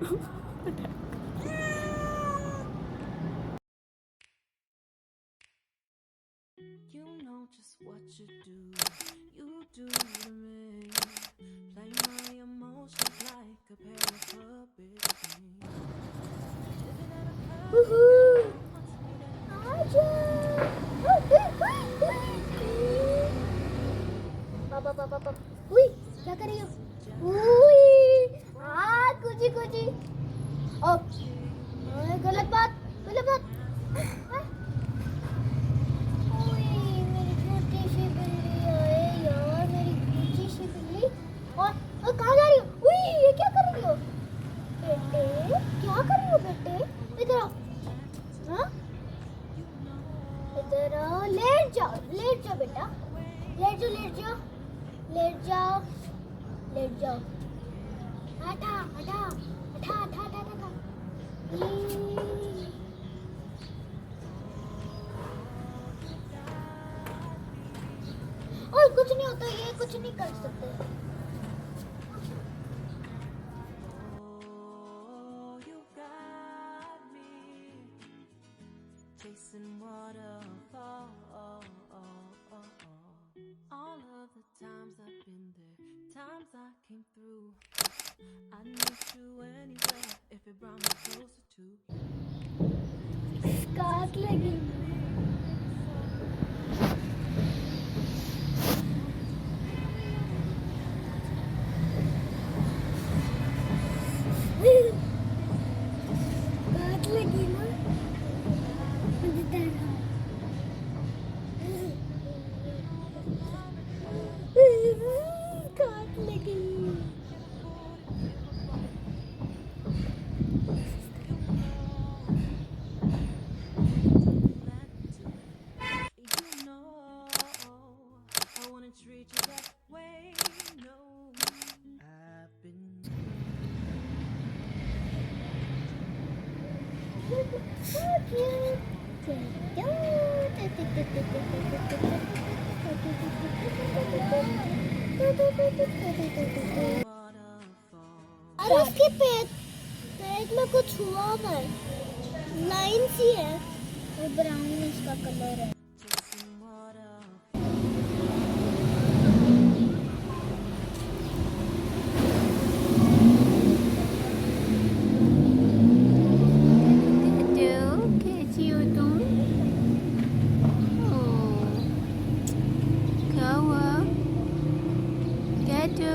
You know just what you do to me. Play my emotions like a pair of puppet strings. Woohoo! आजा! पापा पापा पापा उई क्या कर रही हो उई कुची कुची ओ गलत बात हाँ? उई मेरी छोटी सी बिल्ली है यार मेरी कुची सी बिल्ली और कहाँ जा रही हो उई ये क्या कर रही हो बेटे क्या कर रही हो बेटे इधर आओ हाँ इधर आओ लेट जाओ बेटा लेट जाओ हटा और कुछ नहीं होता ये कुछ नहीं कर सकते Chasing waterfall. All of the times I've been there, times I came through. I need you anywhere if it brought me closer to. काट लगी काट लगी ना काट लगी You know, I wanna treat you that way. No, I've been. अरे उसके पेट में कुछ हुआ है लाइन सी है और ब्राउन इसका कलर है कैसी हो तुम क्या हुआ कैटू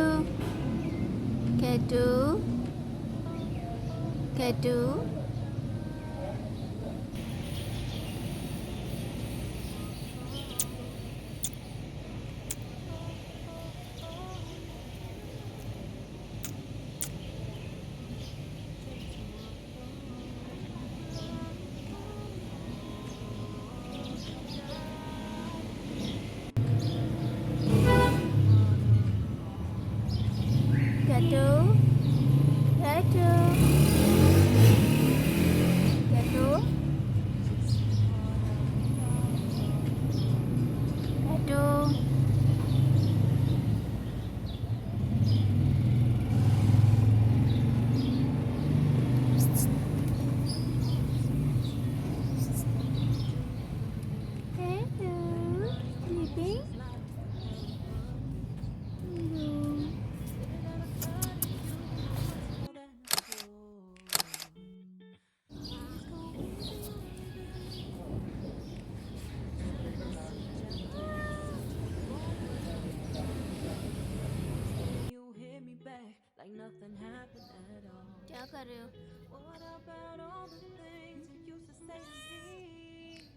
Nothing happened at all. क्या कर रहे हो What about all the things you used to say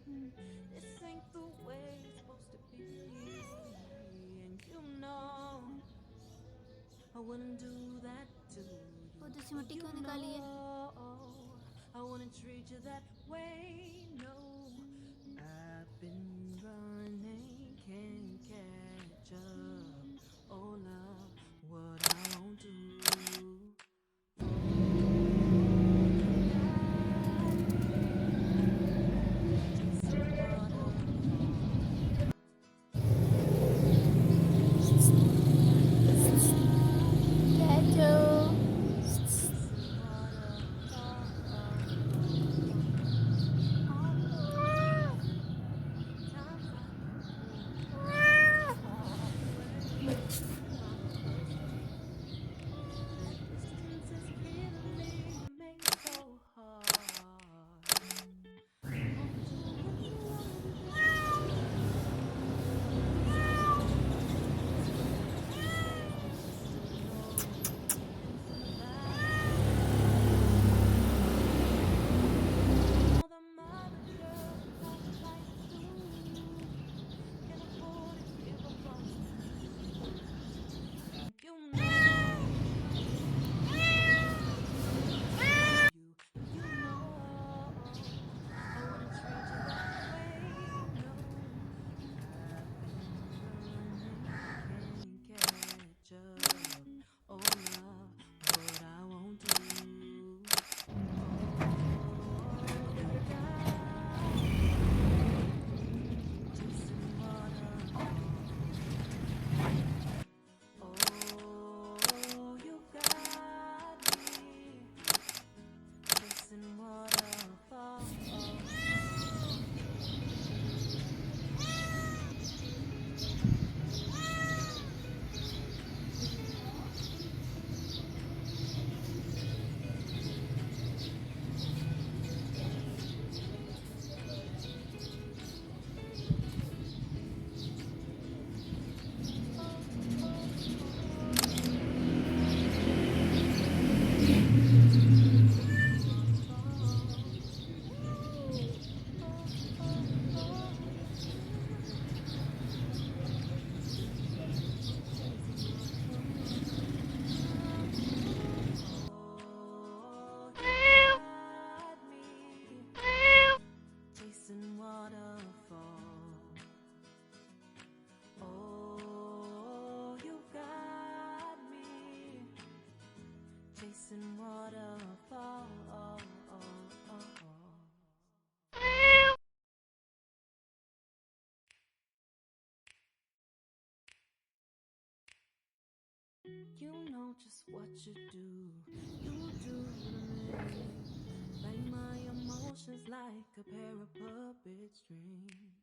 to me? This ain't the way it's supposed to be. And you know I wouldn't do that to you. उधर से मिट्टी क्यों निकाली है I wouldn't treat you that way. No, I've been running, can't catch up. Oh love, what I won't do. कैटू dancing waterfall. You know just what you do to me. Play my emotions like a pair of puppet strings.